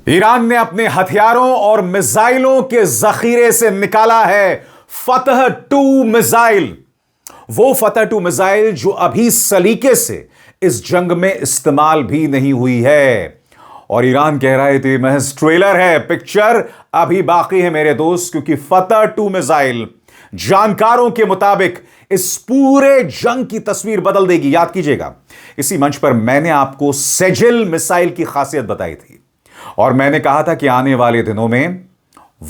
Iran ने अपने हथियारों और मिसाइलों के जखीरे से निकाला है फतह 2 मिसाइल। वो फतह 2 मिसाइल जो अभी सलीके से इस जंग में इस्तेमाल भी नहीं हुई है। और ईरान कह रहा है कि महज ट्रेलर है, पिक्चर अभी बाकी है मेरे दोस्त, क्योंकि फतह 2 मिसाइल जानकारों के मुताबिक इस पूरे जंग की तस्वीर बदल देगी। याद कीजिएगा, इसी मंच पर मैंने आपको सेजिल मिसाइल की खासियत बताई थी और मैंने कहा था कि आने वाले दिनों में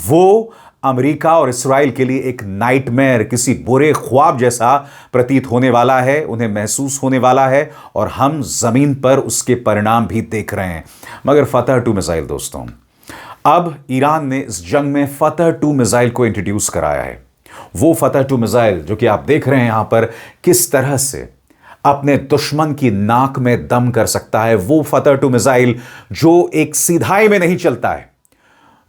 वो अमेरिका और इस्राएल के लिए एक नाइटमेयर, किसी बुरे ख्वाब जैसा प्रतीत होने वाला है, उन्हें महसूस होने वाला है और हम जमीन पर उसके परिणाम भी देख रहे हैं। मगर फतह 2 मिसाइल दोस्तों, अब ईरान ने इस जंग में फतह 2 मिसाइल को इंट्रोड्यूस कराया है। वो फतह 2 मिसाइल जो कि आप देख रहे हैं यहां पर किस तरह से अपने दुश्मन की नाक में दम कर सकता है। वो फतह 2 मिसाइल जो एक सीधाई में नहीं चलता है,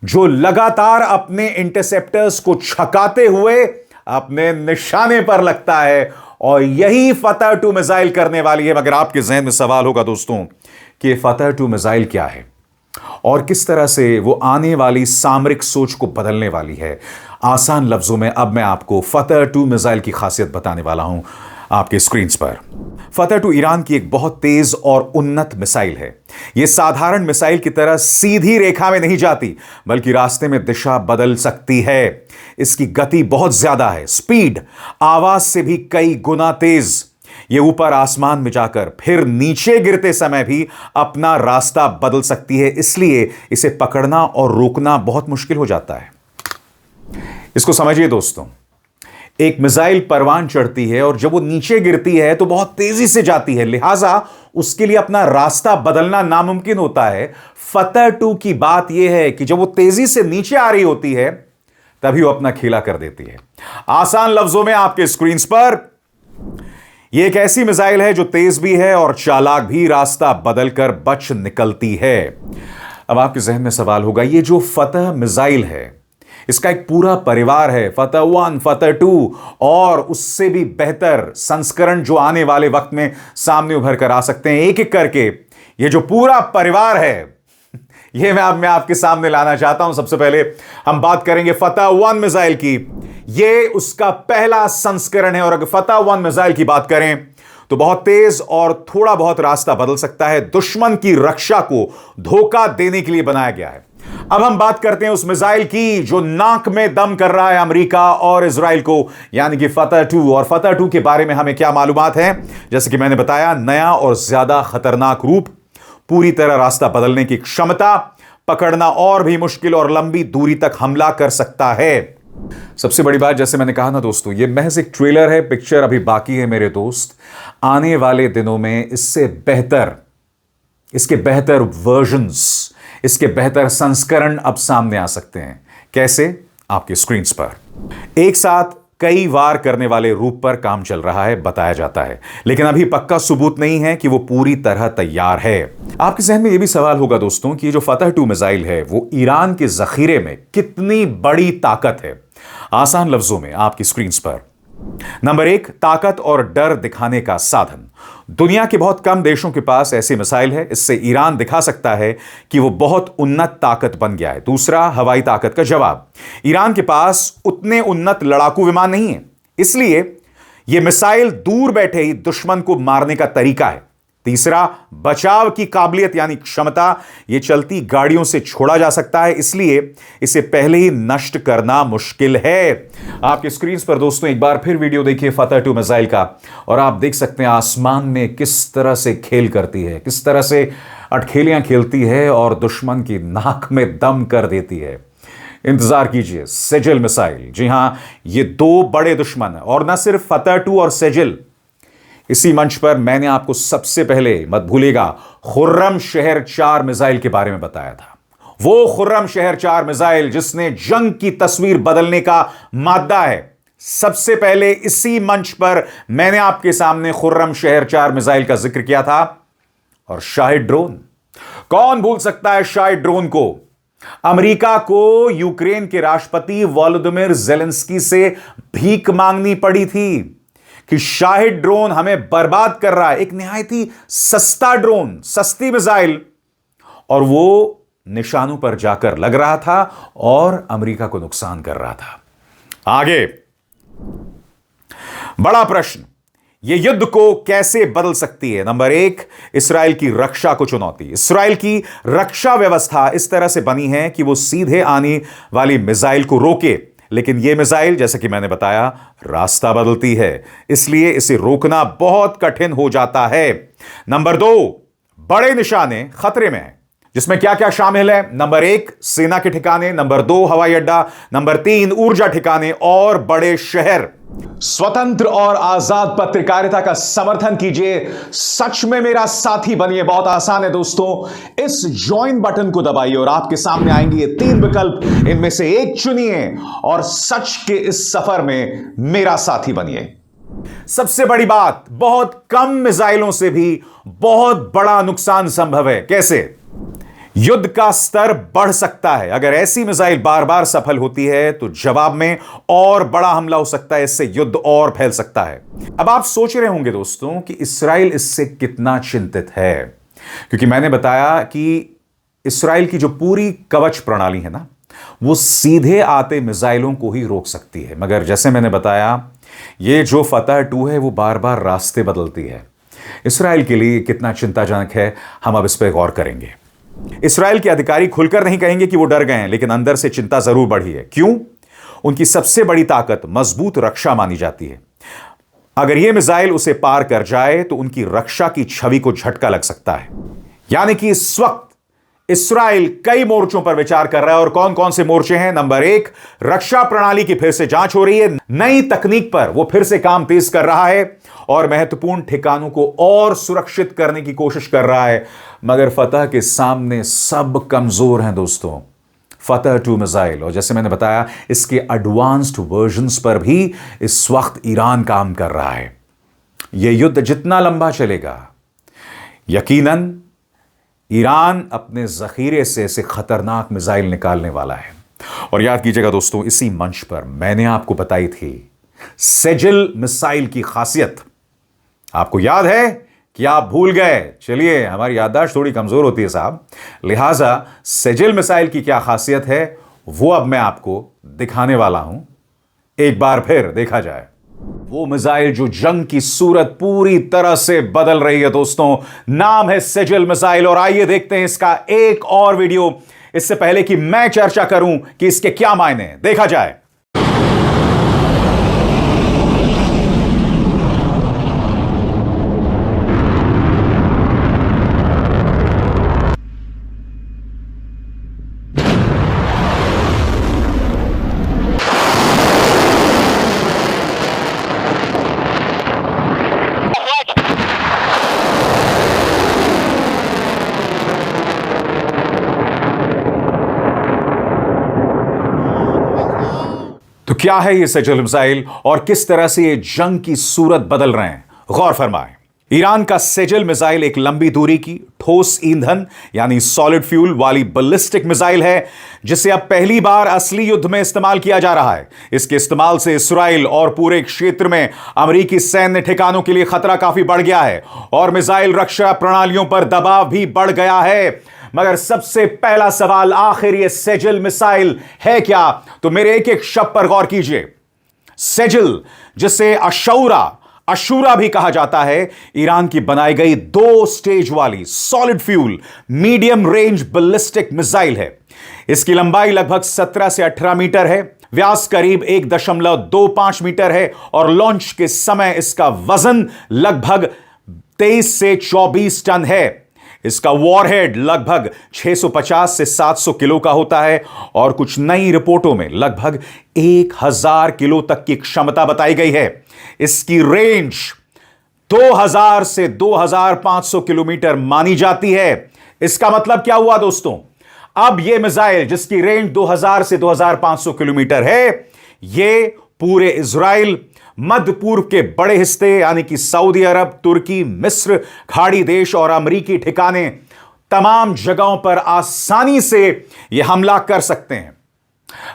जो लगातार अपने इंटरसेप्टर्स को छकाते हुए अपने निशाने पर लगता है, और यही फतह 2 मिसाइल करने वाली है। मगर आपके जहन में सवाल होगा दोस्तों कि फतह 2 मिसाइल क्या है और किस तरह से वो आने वाली सामरिक सोच को बदलने वाली है। आसान लफ्जों में अब मैं आपको फतह 2 मिसाइल की खासियत बताने वाला हूं आपके स्क्रीन पर। फतह 2 ईरान की एक बहुत तेज और उन्नत मिसाइल है। यह साधारण मिसाइल की तरह सीधी रेखा में नहीं जाती, बल्कि रास्ते में दिशा बदल सकती है। इसकी गति बहुत ज्यादा है, स्पीड आवाज से भी कई गुना तेज। यह ऊपर आसमान में जाकर फिर नीचे गिरते समय भी अपना रास्ता बदल सकती है, इसलिए इसे पकड़ना और रोकना बहुत मुश्किल हो जाता है। इसको समझिए दोस्तों, एक मिसाइल परवान चढ़ती है और जब वो नीचे गिरती है तो बहुत तेजी से जाती है, लिहाजा उसके लिए अपना रास्ता बदलना नामुमकिन होता है। फतह 2 की बात यह है कि जब वो तेजी से नीचे आ रही होती है तभी वो अपना खेला कर देती है। आसान लफ्जों में आपके स्क्रीन पर यह एक ऐसी मिसाइल है जो तेज भी है और चालाक भी, रास्ता बदलकर बच निकलती है। अब आपके जहन में सवाल होगा, यह जो फतह मिसाइल है इसका एक पूरा परिवार है, फतह 1, फतह 2 और उससे भी बेहतर संस्करण जो आने वाले वक्त में सामने उभर कर आ सकते हैं। एक एक करके ये जो पूरा परिवार है ये मैं आपके सामने लाना चाहता हूं। सबसे पहले हम बात करेंगे फतह 1 मिसाइल की। ये उसका पहला संस्करण है और अगर फतह 1 मिसाइल की बात करें तो बहुत तेज और थोड़ा बहुत रास्ता बदल सकता है। दुश्मन की रक्षा को धोखा देने के लिए बनाया गया है। अब हम बात करते हैं उस मिसाइल की जो नाक में दम कर रहा है अमेरिका और इजराइल को, यानी कि फतह 2। और फतह 2 के बारे में हमें क्या मालूमात है? जैसे कि मैंने बताया, नया और ज्यादा खतरनाक रूप, पूरी तरह रास्ता बदलने की क्षमता, पकड़ना और भी मुश्किल और लंबी दूरी तक हमला कर सकता है। सबसे बड़ी बात, जैसे मैंने कहा ना दोस्तों, यह महज एक ट्रेलर है, पिक्चर अभी बाकी है मेरे दोस्त। आने वाले दिनों में इससे बेहतर, इसके बेहतर वर्जन्स, इसके बेहतर संस्करण अब सामने आ सकते हैं। कैसे? आपके स्क्रीन पर एक साथ कई वार करने वाले रूप पर काम चल रहा है, बताया जाता है, लेकिन अभी पक्का सबूत नहीं है कि वो पूरी तरह तैयार है। आपके जहन में यह भी सवाल होगा दोस्तों कि ये जो फतह 2 मिसाइल है वो ईरान के जखीरे में कितनी बड़ी ताकत है। आसान लफ्जों में आपकी स्क्रीन पर, नंबर 1, ताकत और डर दिखाने का साधन। दुनिया के बहुत कम देशों के पास ऐसी मिसाइल है, इससे ईरान दिखा सकता है कि वो बहुत उन्नत ताकत बन गया है। दूसरा, हवाई ताकत का जवाब। ईरान के पास उतने उन्नत लड़ाकू विमान नहीं है, इसलिए यह मिसाइल दूर बैठे ही दुश्मन को मारने का तरीका है। तीसरा, बचाव की काबिलियत यानी क्षमता। यह चलती गाड़ियों से छोड़ा जा सकता है, इसलिए इसे पहले ही नष्ट करना मुश्किल है। आपके स्क्रीन पर दोस्तों एक बार फिर वीडियो देखिए फतह 2 मिसाइल का, और आप देख सकते हैं आसमान में किस तरह से खेल करती है, किस तरह से अटखेलियां खेलती है और दुश्मन की नाक में दम कर देती है। इंतजार कीजिए सेजिल मिसाइल। जी हां, ये 2 बड़े दुश्मन है, और न सिर्फ फतह 2 और सेजिल, इसी मंच पर मैंने आपको सबसे पहले, मत भूलिएगा, खुर्रम शहर 4 मिसाइल के बारे में बताया था। वो खुर्रम शहर 4 मिसाइल जिसने जंग की तस्वीर बदलने का मादा है। सबसे पहले इसी मंच पर मैंने आपके सामने खुर्रम शहर 4 मिसाइल का जिक्र किया था। और शाहिद ड्रोन, कौन भूल सकता है शाहिद ड्रोन को? अमेरिका को यूक्रेन के राष्ट्रपति वोलोदिमीर ज़ेलेंस्की से भीख मांगनी पड़ी थी कि शाहिद ड्रोन हमें बर्बाद कर रहा है। एक निहायत ही सस्ता ड्रोन, सस्ती मिसाइल, और वो निशानों पर जाकर लग रहा था और अमेरिका को नुकसान कर रहा था। आगे बड़ा प्रश्न, यह युद्ध को कैसे बदल सकती है? नंबर 1, इस्राएल की रक्षा को चुनौती। इस्राएल की रक्षा व्यवस्था इस तरह से बनी है कि वो सीधे आने वाली मिसाइल को रोके, लेकिन यह मिसाइल, जैसे कि मैंने बताया, रास्ता बदलती है, इसलिए इसे रोकना बहुत कठिन हो जाता है। नंबर 2, बड़े निशाने खतरे में हैं, जिसमें क्या क्या शामिल है? नंबर 1, सेना के ठिकाने। नंबर 2, हवाई अड्डा। नंबर 3, ऊर्जा ठिकाने और बड़े शहर। स्वतंत्र और आजाद पत्रकारिता का समर्थन कीजिए, सच में मेरा साथी बनिए। बहुत आसान है दोस्तों, इस ज्वाइन बटन को दबाइए और आपके सामने आएंगे ये 3 विकल्प, इनमें से एक चुनिए और सच के इस सफर में मेरा साथी बनिए। सबसे बड़ी बात, बहुत कम मिसाइलों से भी बहुत बड़ा नुकसान संभव है। कैसे? युद्ध का स्तर बढ़ सकता है। अगर ऐसी मिसाइल बार बार सफल होती है तो जवाब में और बड़ा हमला हो सकता है, इससे युद्ध और फैल सकता है। अब आप सोच रहे होंगे दोस्तों कि इस्राएल इससे कितना चिंतित है, क्योंकि मैंने बताया कि इस्राएल की जो पूरी कवच प्रणाली है ना, वो सीधे आते मिसाइलों को ही रोक सकती है। मगर जैसे मैंने बताया, ये जो फतह 2 है वो बार बार रास्ते बदलती है। इस्राएल के लिए कितना चिंताजनक है, हम अब इस पर गौर करेंगे। इस्राएल के अधिकारी खुलकर नहीं कहेंगे कि वो डर गए हैं, लेकिन अंदर से चिंता जरूर बढ़ी है। क्यों? उनकी सबसे बड़ी ताकत मजबूत रक्षा मानी जाती है। अगर यह मिसाइल उसे पार कर जाए तो उनकी रक्षा की छवि को झटका लग सकता है। यानी कि इस वक्त इस्राएल कई मोर्चों पर विचार कर रहा है। और कौन कौन से मोर्चे हैं? नंबर 1, रक्षा प्रणाली की फिर से जांच हो रही है। नई तकनीक पर वो फिर से काम तेज कर रहा है और महत्वपूर्ण ठिकानों को और सुरक्षित करने की कोशिश कर रहा है। मगर फतह के सामने सब कमजोर हैं दोस्तों। फतह 2 मिसाइल, और जैसे मैंने बताया, इसके एडवांस्ड वर्जन्स पर भी इस वक्त ईरान काम कर रहा है। यह युद्ध जितना लंबा चलेगा, यकीनन ईरान अपने जखीरे से ऐसे खतरनाक मिसाइल निकालने वाला है। और याद कीजिएगा दोस्तों, इसी मंच पर मैंने आपको बताई थी सेजिल मिसाइल की खासियत। आपको याद है कि आप भूल गए? चलिए, हमारी याददाश्त थोड़ी कमजोर होती है साहब, लिहाजा सेजिल मिसाइल की क्या खासियत है वो अब मैं आपको दिखाने वाला हूं। एक बार फिर देखा जाए वो मिसाइल जो जंग की सूरत पूरी तरह से बदल रही है दोस्तों। नाम है सेजिल मिसाइल। और आइए देखते हैं इसका एक और वीडियो, इससे पहले कि मैं चर्चा करूं कि इसके क्या मायने हैं। देखा जाए। तो क्या है ये सेजिल मिसाइल और किस तरह से ये जंग की सूरत बदल रहे हैं? गौर फरमाएं। ईरान का सेजिल मिसाइल एक लंबी दूरी की ठोस ईंधन यानी सॉलिड फ्यूल वाली बैलिस्टिक मिसाइल है, जिसे अब पहली बार असली युद्ध में इस्तेमाल किया जा रहा है। इसके इस्तेमाल से इस्राएल और पूरे क्षेत्र में अमेरिकी सैन्य ठिकानों के लिए खतरा काफी बढ़ गया है और मिसाइल रक्षा प्रणालियों पर दबाव भी बढ़ गया है। मगर सबसे पहला सवाल, आखिर ये सेजिल मिसाइल है क्या? तो मेरे एक एक शब्द पर गौर कीजिए। सेजिल, जिसे अशूरा भी कहा जाता है, ईरान की बनाई गई 2 स्टेज वाली solid fuel medium range ballistic missile है। इसकी लंबाई लगभग 17 से 18 मीटर है, व्यास करीब 1.25 मीटर है और लॉन्च के समय इसका वजन लगभग 23 से 24 टन है। इसका वॉरहेड लगभग 650 से 700 किलो का होता है और कुछ नई रिपोर्टों में लगभग 1000 किलो तक की क्षमता बताई गई है। इसकी रेंज 2000 से 2500 किलोमीटर मानी जाती है। इसका मतलब क्या हुआ दोस्तों? अब यह मिसाइल जिसकी रेंज 2000 से 2500 किलोमीटर है, यह पूरे इजराइल, मध्य पूर्व के बड़े हिस्से यानी कि सऊदी अरब, तुर्की, मिस्र, खाड़ी देश और अमेरिकी ठिकाने, तमाम जगहों पर आसानी से यह हमला कर सकते हैं।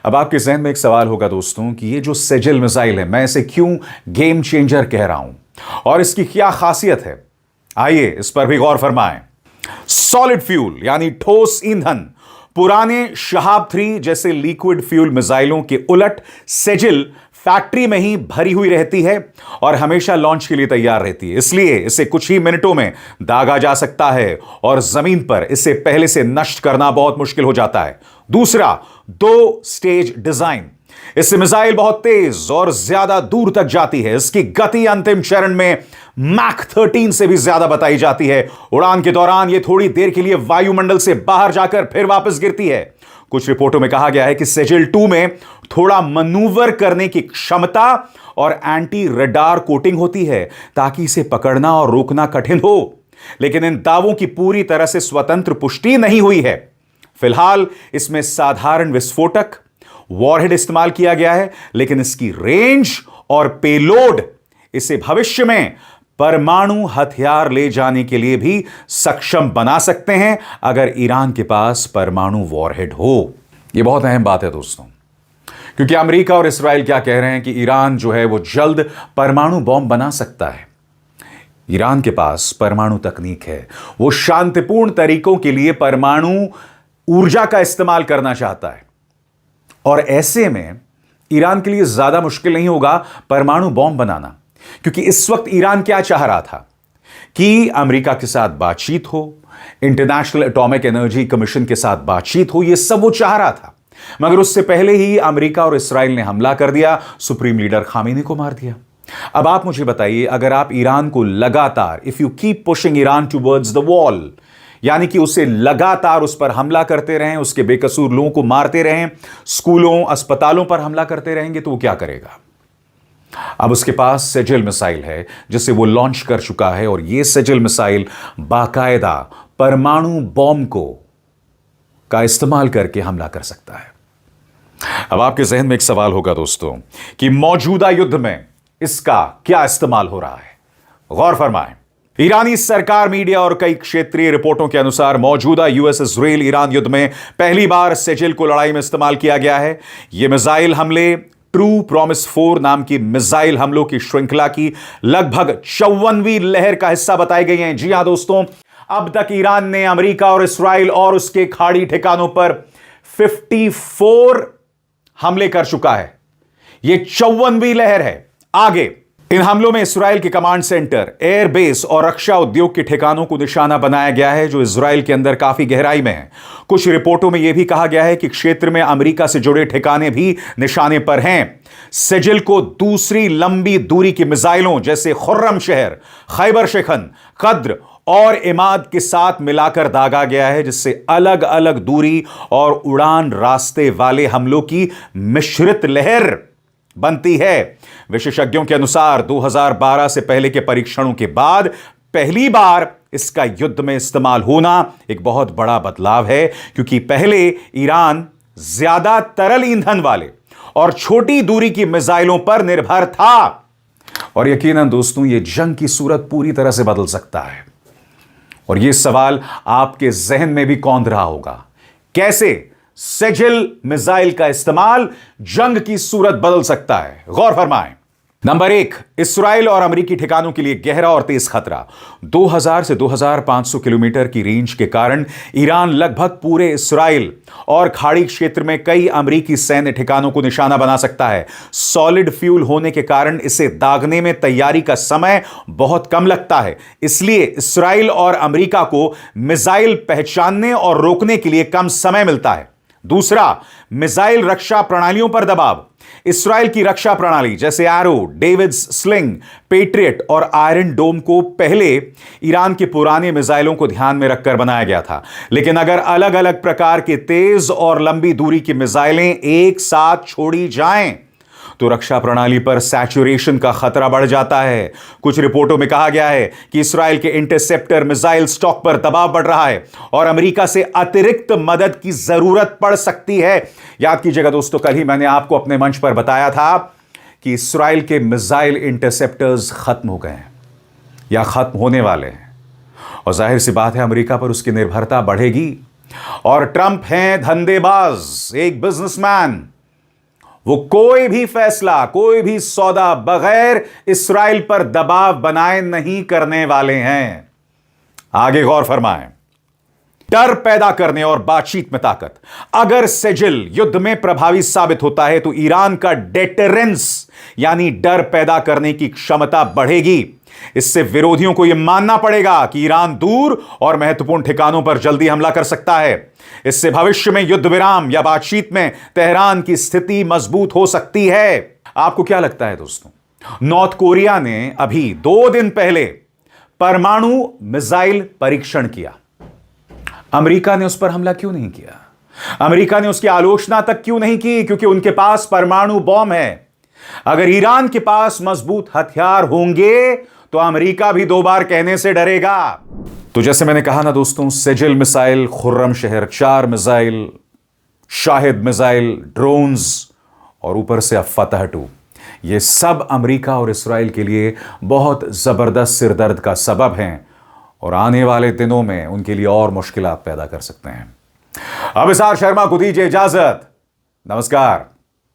अब आपके जहन में एक सवाल होगा दोस्तों कि यह जो सेजिल मिसाइल है, मैं इसे क्यों गेम चेंजर कह रहा हूं और इसकी क्या खासियत है? आइए इस पर भी गौर फरमाएं। सॉलिड फ्यूल यानी ठोस ईंधन। पुराने शहाब 3 जैसे लिक्विड फ्यूल मिसाइलों के उलट सेजिल फैक्ट्री में ही भरी हुई रहती है और हमेशा लॉन्च के लिए तैयार रहती है। इसलिए इसे कुछ ही मिनटों में दागा जा सकता है और जमीन पर इसे पहले से नष्ट करना बहुत मुश्किल हो जाता है। दूसरा, 2 स्टेज डिजाइन। इससे मिसाइल बहुत तेज और ज्यादा दूर तक जाती है। इसकी गति अंतिम चरण में मैक 13 से भी ज्यादा बताई जाती है। उड़ान के दौरान यह थोड़ी देर के लिए वायुमंडल से बाहर जाकर फिर वापस गिरती है। कुछ रिपोर्टों में कहा गया है कि सेजिल 2 में थोड़ा मनूवर करने की क्षमता और एंटी रडार कोटिंग होती है ताकि इसे पकड़ना और रोकना कठिन हो, लेकिन इन दावों की पूरी तरह से स्वतंत्र पुष्टि नहीं हुई है। फिलहाल इसमें साधारण विस्फोटक वॉरहेड इस्तेमाल किया गया है, लेकिन इसकी रेंज और पेलोड इसे भविष्य में परमाणु हथियार ले जाने के लिए भी सक्षम बना सकते हैं अगर ईरान के पास परमाणु वॉरहेड हो। यह बहुत अहम बात है दोस्तों, क्योंकि अमेरिका और इस्राइल क्या कह रहे हैं कि ईरान जो है वो जल्द परमाणु बॉम्ब बना सकता है। ईरान के पास परमाणु तकनीक है, वो शांतिपूर्ण तरीकों के लिए परमाणु ऊर्जा का इस्तेमाल करना चाहता है और ऐसे में ईरान के लिए ज्यादा मुश्किल नहीं होगा परमाणु बॉम्ब बनाना, क्योंकि इस वक्त ईरान क्या चाह रहा था कि अमेरिका के साथ बातचीत हो, इंटरनेशनल एटॉमिक एनर्जी कमीशन के साथ बातचीत हो, यह सब वो चाह रहा था। मगर उससे पहले ही अमेरिका और इस्राइल ने हमला कर दिया, सुप्रीम लीडर खामेनी को मार दिया। अब आप मुझे बताइए, अगर आप ईरान को लगातार, if you keep pushing Iran towards the wall, यानी कि उसे लगातार उस पर हमला करते रहें, उसके बेकसूर लोगों को मारते रहें, स्कूलों, अस्पतालों पर हमला करते रहेंगे, तो वो क्या करेगा? अब उसके पास सेजिल मिसाइल है जिसे वो लॉन्च कर चुका है और यह सेजिल मिसाइल बाकायदा परमाणु बॉम्ब का इस्तेमाल करके हमला कर सकता है। अब आपके जहन में एक सवाल होगा दोस्तों कि मौजूदा युद्ध में इसका क्या इस्तेमाल हो रहा है? गौर फरमाएं। ईरानी सरकार, मीडिया और कई क्षेत्रीय रिपोर्टों के अनुसार मौजूदा यूएस इजराइल ईरान युद्ध में पहली बार सेजिल को लड़ाई में इस्तेमाल किया गया है। यह मिसाइल हमले ट्रू प्रॉमिस 4 नाम की मिसाइल हमलों की श्रृंखला की लगभग 54वीं लहर का हिस्सा बताई गई हैं। जी हां दोस्तों, अब तक ईरान ने अमेरिका और इस्राइल और उसके खाड़ी ठिकानों पर 54 हमले कर चुका है। यह 54वीं लहर है। आगे इन हमलों में इस्राइल के कमांड सेंटर, एयरबेस और रक्षा उद्योग के ठिकानों को निशाना बनाया गया है, जो इस्राइल के अंदर काफी गहराई में है। कुछ रिपोर्टों में यह भी कहा गया है कि क्षेत्र में अमेरिका से जुड़े ठिकाने भी निशाने पर हैं। सेजिल को दूसरी लंबी दूरी की मिसाइलों जैसे खुर्रम शहर, खैबर शिखन, कद्र और इमाद के साथ मिलाकर दागा गया है, जिससे अलग अलग दूरी और उड़ान रास्ते वाले हमलों की मिश्रित लहर बनती है। विशेषज्ञों के अनुसार 2012 से पहले के परीक्षणों के बाद पहली बार इसका युद्ध में इस्तेमाल होना एक बहुत बड़ा बदलाव है, क्योंकि पहले ईरान ज्यादा तरल ईंधन वाले और छोटी दूरी की मिसाइलों पर निर्भर था। और यकीनन दोस्तों, यह जंग की सूरत पूरी तरह से बदल सकता है। और यह सवाल आपके जहन में भी कौंध रहा होगा, कैसे सेजिल मिसाइल का इस्तेमाल जंग की सूरत बदल सकता है? गौर फरमाएं। नंबर 1, इस्राइल और अमेरिकी ठिकानों के लिए गहरा और तेज खतरा। 2000 से 2500 किलोमीटर की रेंज के कारण ईरान लगभग पूरे इस्राइल और खाड़ी क्षेत्र में कई अमेरिकी सैन्य ठिकानों को निशाना बना सकता है। सॉलिड फ्यूल होने के कारण इसे दागने में तैयारी का समय बहुत कम लगता है, इसलिए इस्राइल और अमेरिका को मिसाइल पहचानने और रोकने के लिए कम समय मिलता है। दूसरा, मिसाइल रक्षा प्रणालियों पर दबाव। इस्राइल की रक्षा प्रणाली जैसे एरो, डेविड्स स्लिंग, पेट्रियट और आयरन डोम को पहले ईरान के पुराने मिसाइलों को ध्यान में रखकर बनाया गया था, लेकिन अगर अलग अलग प्रकार के तेज और लंबी दूरी की मिसाइलें एक साथ छोड़ी जाएं तो रक्षा प्रणाली पर सैचुरेशन का खतरा बढ़ जाता है। कुछ रिपोर्टों में कहा गया है कि इस्राएल के इंटरसेप्टर मिसाइल स्टॉक पर दबाव बढ़ रहा है और अमेरिका से अतिरिक्त मदद की जरूरत पड़ सकती है। याद कीजिएगा दोस्तों, कल ही मैंने आपको अपने मंच पर बताया था कि इस्राएल के मिसाइल इंटरसेप्टर्स खत्म हो गए हैं या खत्म होने वाले हैं, और जाहिर सी बात है अमेरिका पर उसकी निर्भरता बढ़ेगी। और ट्रंप हैं धंधेबाज, एक बिजनेसमैन। वो कोई भी फैसला, कोई भी सौदा बगैर इस्राएल पर दबाव बनाए नहीं करने वाले हैं। आगे गौर फरमाएं। डर पैदा करने और बातचीत में ताकत। अगर सेजिल युद्ध में प्रभावी साबित होता है तो ईरान का डेटरेंस यानी डर पैदा करने की क्षमता बढ़ेगी। इससे विरोधियों को यह मानना पड़ेगा कि ईरान दूर और महत्वपूर्ण ठिकानों पर जल्दी हमला कर सकता है। इससे भविष्य में युद्ध विराम या बातचीत में तेहरान की स्थिति मजबूत हो सकती है। आपको क्या लगता है दोस्तों, नॉर्थ कोरिया ने अभी 2 दिन पहले परमाणु मिसाइल परीक्षण किया, अमेरिका ने उस पर हमला क्यों नहीं किया? अमेरिका ने उसकी आलोचना तक क्यों नहीं की? क्योंकि उनके पास परमाणु बॉम्ब है। अगर ईरान के पास मजबूत हथियार होंगे तो अमेरिका भी 2 बार कहने से डरेगा। तो जैसे मैंने कहा ना दोस्तों, सेजिल मिसाइल, खुर्रम शहर 4 मिसाइल, शाहिद मिसाइल, ड्रोन्स और ऊपर से अब फतह 2, ये सब अमेरिका और इस्राएल के लिए बहुत जबरदस्त सिरदर्द का सबब हैं और आने वाले दिनों में उनके लिए और मुश्किलात पैदा कर सकते हैं। अब इसार शर्मा को दीजिए इजाजत। नमस्कार।